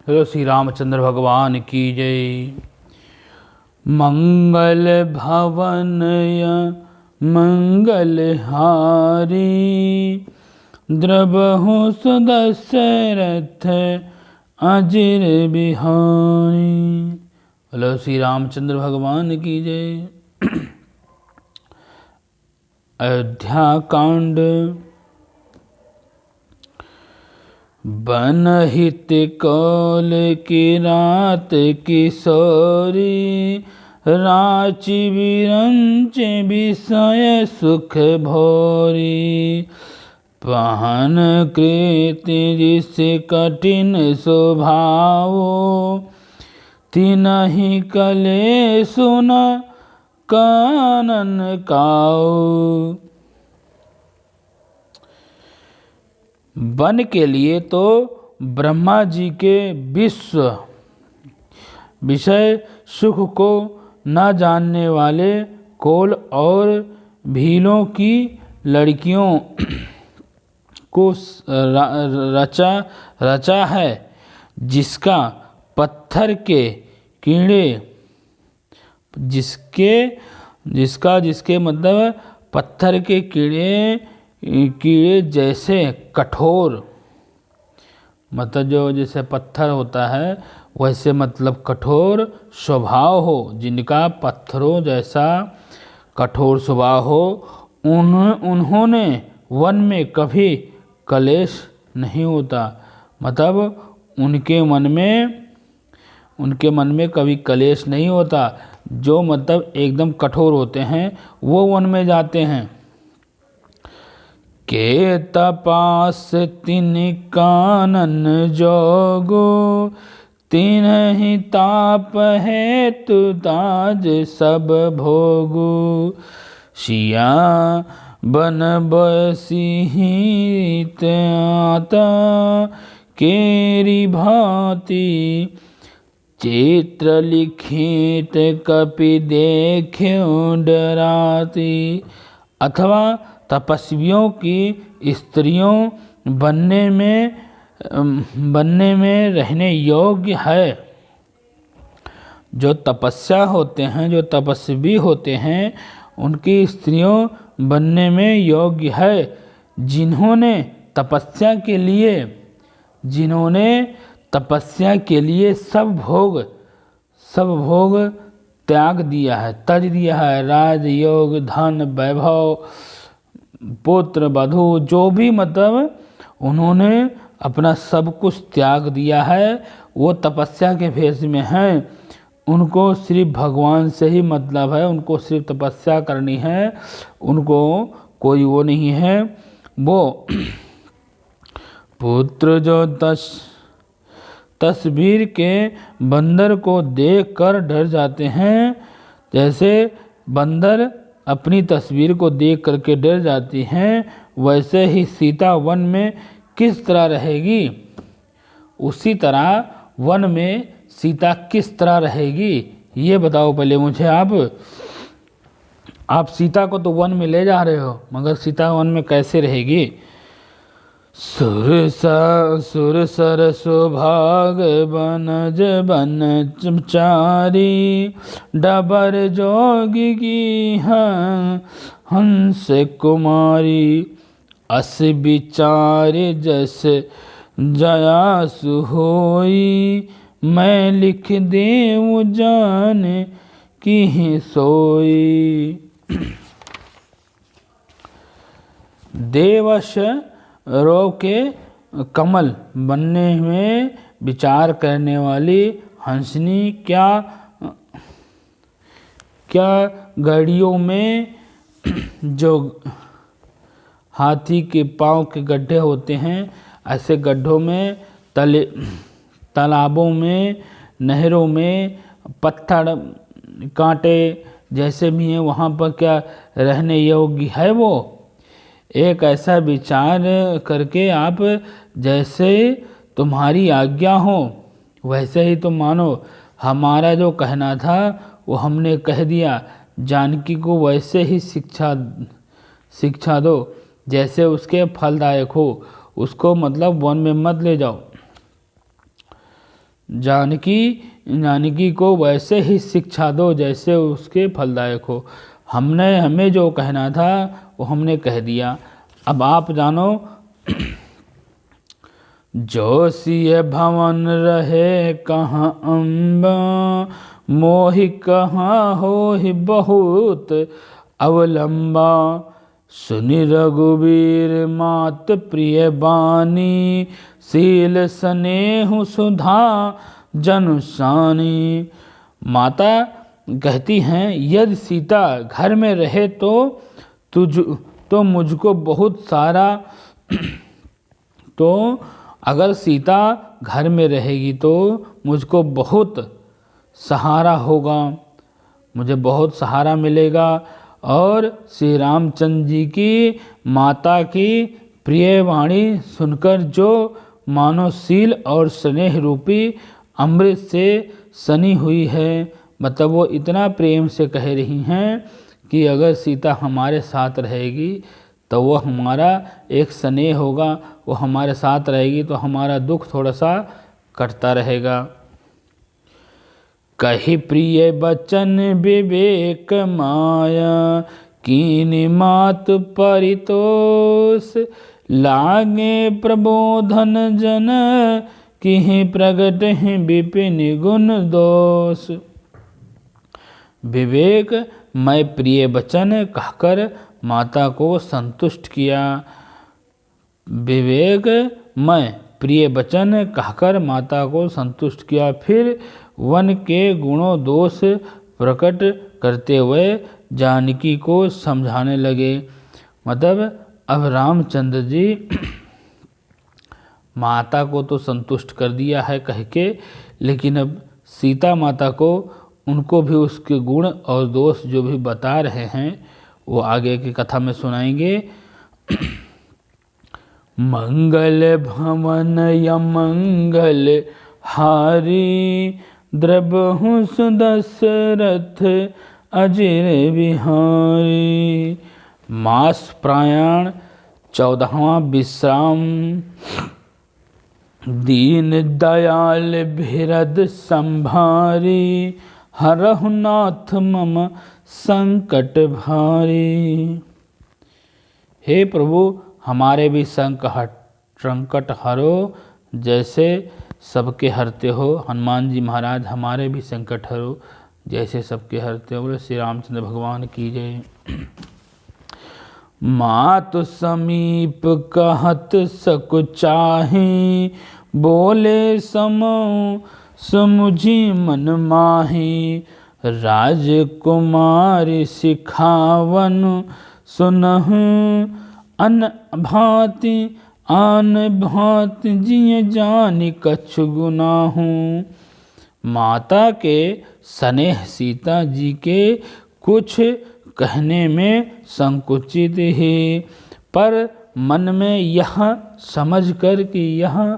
Hello Shri Ramchandra भगवान की जय। मंगल भवनय मंगल हारी, द्रवहु सुदशरथ अजिर बिहारी। हेलो श्री रामचंद्र भगवान की जय। अयोध्या कांड। बनहित कौल की रात किशोरी, राचि विरंच विषय सुख भोरी। पहन कृति जिस कठिन स्वभाव, तिनहि कलेशु सुन कानन काऊ। वन के लिए तो ब्रह्मा जी के विषय सुख को न जानने वाले कोल और भीलों की लड़कियों को रचा है, जिसका पत्थर के कीड़े जिसके मतलब पत्थर के कीड़े जैसे कठोर, मतलब जो जैसे पत्थर होता है वैसे मतलब कठोर स्वभाव हो, जिनका पत्थरों जैसा कठोर स्वभाव हो, उन्होंने वन में कभी कलेश नहीं होता। मतलब उनके मन में कभी कलेश नहीं होता। जो मतलब एकदम कठोर होते हैं वो वन में जाते हैं। के तपास तिन कानन जोगो, तिन्हि ताप हेतु ताज सब भोगु। सिया बन बसिहित आता, केरी भांति चित्र लिखित कपि देख्यो डराती। अथवा तपस्वियों की स्त्रियों बनने में रहने योग्य है। जो तपस्या होते हैं, जो तपस्वी होते हैं, उनकी स्त्रियों बनने में योग्य है। जिन्होंने तपस्या के लिए सब भोग त्याग दिया है, तज दिया है। राजयोग, धन, वैभव, पुत्र, वधू, जो भी मतलब उन्होंने अपना सब कुछ त्याग दिया है, वो तपस्या के भेष में हैं। उनको सिर्फ भगवान से ही मतलब है, उनको सिर्फ तपस्या करनी है, उनको कोई वो नहीं है। वो पुत्र जो तस्वीर के बंदर को देख कर डर जाते हैं, जैसे बंदर अपनी तस्वीर को देख करके डर जाती हैं, वैसे ही सीता वन में किस तरह रहेगी, उसी तरह वन में सीता किस तरह रहेगी, ये बताओ पहले मुझे। आप सीता को तो वन में ले जा रहे हो, मगर सीता वन में कैसे रहेगी। सुर सर सुभाग बनज बनचारी, डबर जोगी की हंस कुमारी। अस विचार जस जयासु होई, मैं लिख देव जान की सोई। देवश रो के कमल बनने में विचार करने वाली हंसनी क्या गड़ियों में जो हाथी के पांव के गड्ढे होते हैं, ऐसे गड्ढों में, तालाबों में, नहरों में, पत्थर कांटे जैसे भी हैं, वहाँ पर क्या रहने योग्य है। वो एक ऐसा विचार करके आप, जैसे तुम्हारी आज्ञा हो वैसे ही तुम मानो। हमारा जो कहना था वो हमने कह दिया। जानकी को वैसे ही शिक्षा दो जैसे उसके फलदायक हो। उसको मतलब वन में मत ले जाओ। जानकी को वैसे ही शिक्षा दो जैसे उसके फलदायक हो। हमें जो कहना था वो हमने कह दिया, अब आप जानो। जो सिय भवन रहे कहाँ अम्बा, मोहि कहाँ होहि बहुत अवलंबा। सुनि रघुवीर मात प्रिय बानी, शील स्नेहु सुधा जनुसानी। माता कहती हैं यदि सीता घर में रहे तो मुझको बहुत सारा तो अगर सीता घर में रहेगी तो मुझको बहुत सहारा होगा, मुझे बहुत सहारा मिलेगा। और श्री रामचंद्र जी की माता की प्रिय वाणी सुनकर जो मानवशील और स्नेह रूपी अमृत से सनी हुई है, मतलब वो इतना प्रेम से कह रही हैं कि अगर सीता हमारे साथ रहेगी तो वो हमारा एक स्नेह होगा, वो हमारे साथ रहेगी तो हमारा दुख थोड़ा सा कटता रहेगा। कही प्रिय बचन विवेक माया, कीनि मात परितोष। लागे प्रबोधन जन, किहि प्रगट हैं विपिन गुण दोष। विवेक मैं प्रिय वचन कहकर माता को संतुष्ट किया। विवेक मैं प्रिय वचन कहकर माता को संतुष्ट किया। फिर वन के गुणों दोष प्रकट करते हुए जानकी को समझाने लगे। मतलब अब रामचंद्र जी माता को तो संतुष्ट कर दिया है कह के, लेकिन अब सीता माता को उनको भी उसके गुण और दोष जो भी बता रहे हैं वो आगे की कथा में सुनाएंगे। मंगल भवन यमंगल हारी, द्रबहु सुदशरथ अजिर बिहारी। मास प्रयाण 14वां विश्राम। दीन दयाल भिरद संभारी, हरहु नाथ मम संकट भारी। हे प्रभु हमारे भी संकट हरो, जैसे सबके हरते हो। हनुमान जी महाराज हमारे भी संकट हरो जैसे सबके हरते हो। बोले श्री रामचंद्र भगवान की जय। मातु समीप कहत सकुचाही, बोले समो समुझी मन माही। राजकुमारी सिखावन सुनहु, अन भांति आन भांति जिय जानि कछु गुनाहु। माता के स्नेह सीता जी के कुछ कहने में संकुचित ही, पर मन में यह समझकर कि यह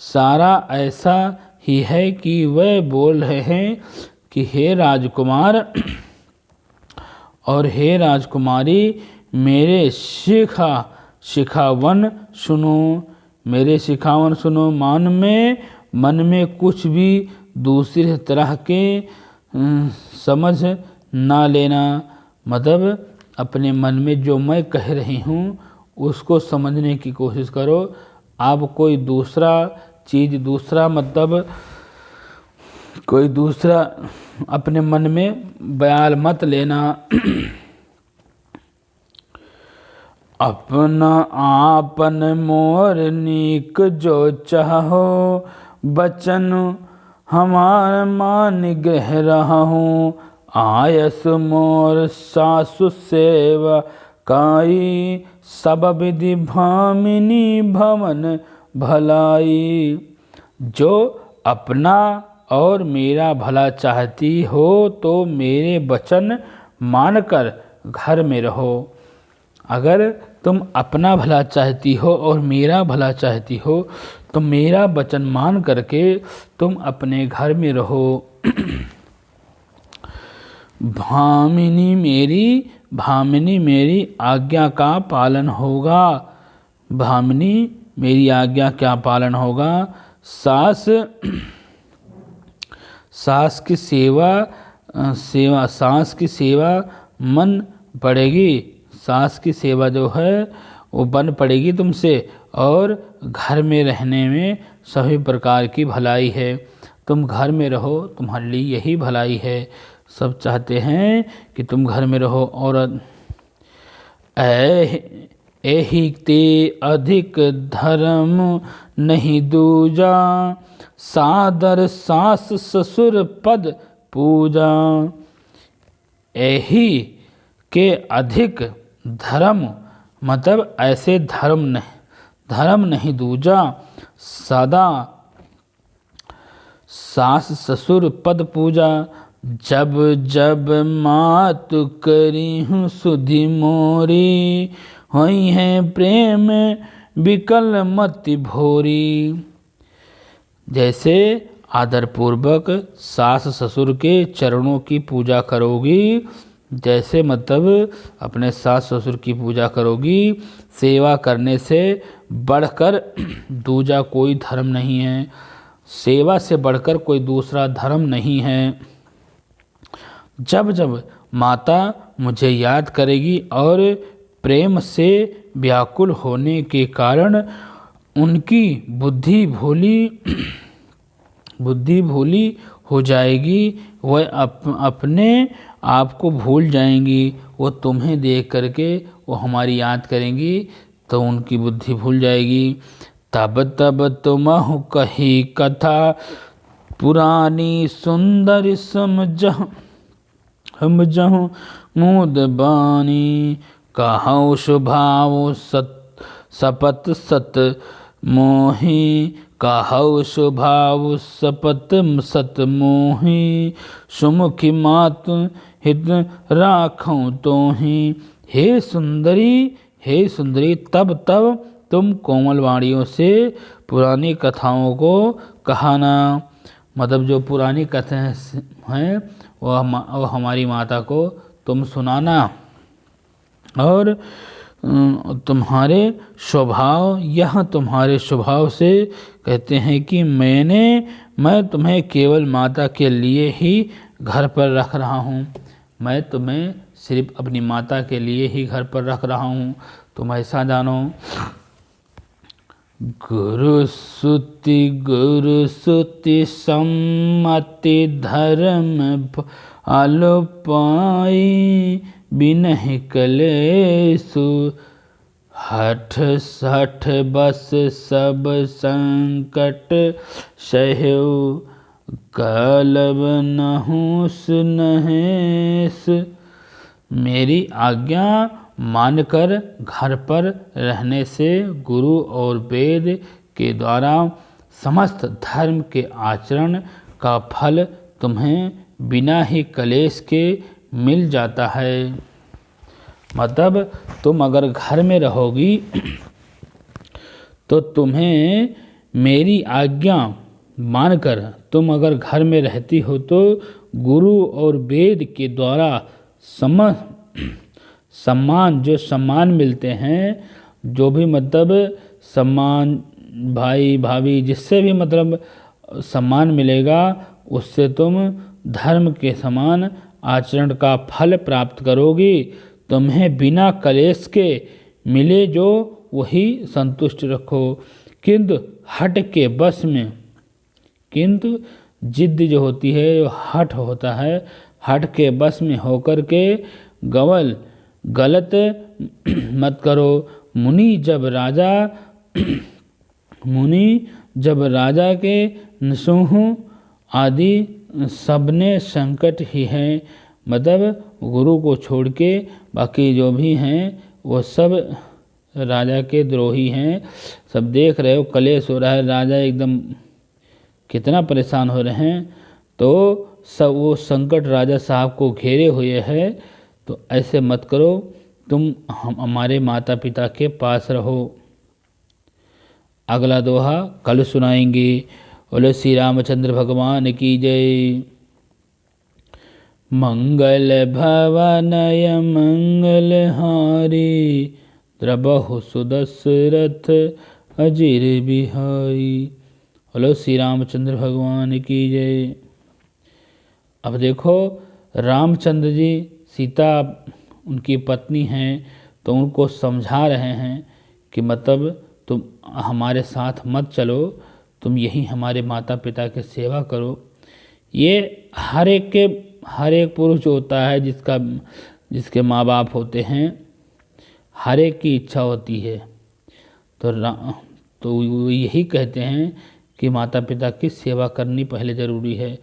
सारा ऐसा ही है कि वह बोल रहे हैं कि हे राजकुमार और हे राजकुमारी, मेरे शिखावन सुनो, मेरे शिखावन सुनो। मन में कुछ भी दूसरी तरह के समझ ना लेना। मतलब अपने मन में जो मैं कह रही हूँ उसको समझने की कोशिश करो। आप कोई दूसरा चीज़ मतलब कोई दूसरा अपने मन में बयाल मत लेना। अपना आपन मोर नीक जो चाहो, बचन हमार मान ग्रह रहा हूँ। आयस मोर सासु सेवा काई, सब विधि भामिनी भवन भलाई। जो अपना और मेरा भला चाहती हो तो मेरे वचन मानकर घर में रहो। अगर तुम अपना भला चाहती हो और मेरा भला चाहती हो तो मेरा वचन मान करके तुम अपने घर में रहो। भामिनी मेरी आज्ञा का पालन होगा। भामिनी मेरी आज्ञा क्या पालन होगा। सास सास की सास की सेवा मन पड़ेगी, सास की सेवा जो है वो बन पड़ेगी तुमसे। और घर में रहने में सभी प्रकार की भलाई है, तुम घर में रहो, तुम्हारे लिए यही भलाई है। सब चाहते हैं कि तुम घर में रहो। और एहि ते अधिक धर्म नहीं दूजा, सादर सास ससुर पद पूजा। एहि के अधिक धर्म मतलब ऐसे धर्म नहीं दूजा, सदा सास ससुर पद पूजा। जब जब मातु करी हूँ सुधि मोरी, हुई है प्रेम विकल मति भोरी। जैसे आदर पूर्वक सास ससुर के चरणों की पूजा करोगी, जैसे मतलब अपने सास ससुर की पूजा करोगी, सेवा करने से बढ़कर दूजा कोई धर्म नहीं है, सेवा से बढ़कर कोई दूसरा धर्म नहीं है। जब जब माता मुझे याद करेगी और प्रेम से व्याकुल होने के कारण उनकी बुद्धि भोली हो जाएगी, वह अपने आप को भूल जाएंगी, वो तुम्हें देख करके वो हमारी याद करेंगी तो उनकी बुद्धि भूल जाएगी। तब तब तुमहु कही कथा, पुरानी सुंदर समझहु मुद बानी। कहौ स्वभाव सपत सत मोहि, कहौ स्वभाव सपत सत मोहि। सुमुखी मात हित राखौ तोहि, हे सुंदरी तब तुम कोमल वाणियों से पुरानी कथाओं को कहाना। मतलब जो पुरानी कथाएं हैं वो हमारी माता को तुम सुनाना। और तुम्हारे स्वभाव से कहते हैं कि मैं तुम्हें केवल माता के लिए ही घर पर रख रहा हूँ, मैं तुम्हें सिर्फ अपनी माता के लिए ही घर पर रख रहा हूँ, तुम ऐसा जानो। गुरु सुति सम्मति धर्म आलो पाई, बिनहि कलेसु हठ बस सब संकट सहु, कलब नहुस नहेस। मेरी आज्ञा मानकर घर पर रहने से गुरु और वेद के द्वारा समस्त धर्म के आचरण का फल तुम्हें बिना ही कलेश के मिल जाता है। मतलब तुम अगर घर में रहोगी तो तुम्हें मेरी आज्ञा मानकर तुम अगर घर में रहती हो तो गुरु और वेद के द्वारा सम्मान मिलते हैं, जो भी मतलब सम्मान भाई भाभी जिससे भी मतलब सम्मान मिलेगा, उससे तुम धर्म के समान आचरण का फल प्राप्त करोगी। तुम्हें बिना कलेश के मिले जो वही संतुष्ट रखो, किंतु हट के बस में, किंतु जिद जो होती है वो हट होता है, हट के बस में होकर के गलत मत करो। मुनि जब राजा के नसुहु आदि सबने संकट ही हैं। मतलब गुरु को छोड़ के बाकी जो भी हैं वो सब राजा के द्रोही हैं। सब देख रहे हो कलेश हो रहा है, राजा एकदम कितना परेशान हो रहे हैं, तो सब वो संकट राजा साहब को घेरे हुए है। तो ऐसे मत करो, तुम हमारे माता पिता के पास रहो। अगला दोहा कल सुनाएंगे। बोले श्री रामचंद्र भगवान की जय। मंगल भवनय मंगलहारी, द्रबहु सुदशरथ अजिर बिहारी। बोलो श्री रामचंद्र भगवान की जय। अब देखो रामचंद्र जी, सीता उनकी पत्नी हैं, तो उनको समझा रहे हैं कि मतलब तुम हमारे साथ मत चलो, तुम यहीं हमारे माता पिता की सेवा करो। ये हर एक पुरुष जो होता है, जिसके माँ बाप होते हैं, हर एक की इच्छा होती है। तो वो यही कहते हैं कि माता पिता की सेवा करनी पहले ज़रूरी है।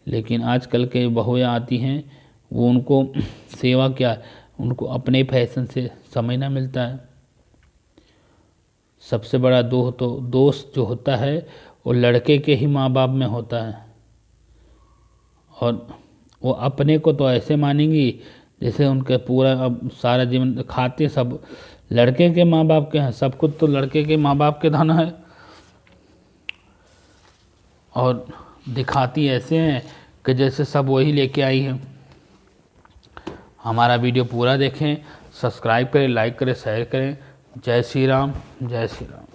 लेकिन आजकल के बहुएँ आती हैं, वो उनको सेवा क्या, उनको अपने फैशन से समझना मिलता है। सबसे बड़ा दोष जो होता है वो लड़के के ही माँ बाप में होता है। और वो अपने को तो ऐसे मानेंगी जैसे उनके पूरा अब सारा जीवन खाते सब लड़के के माँ बाप के हैं, सब कुछ तो लड़के के माँ बाप के धन है। और दिखाती ऐसे हैं कि जैसे सब वही लेके आई है। हमारा वीडियो पूरा देखें, सब्सक्राइब करें, लाइक करें, शेयर करें। जय श्री राम, जय श्री राम।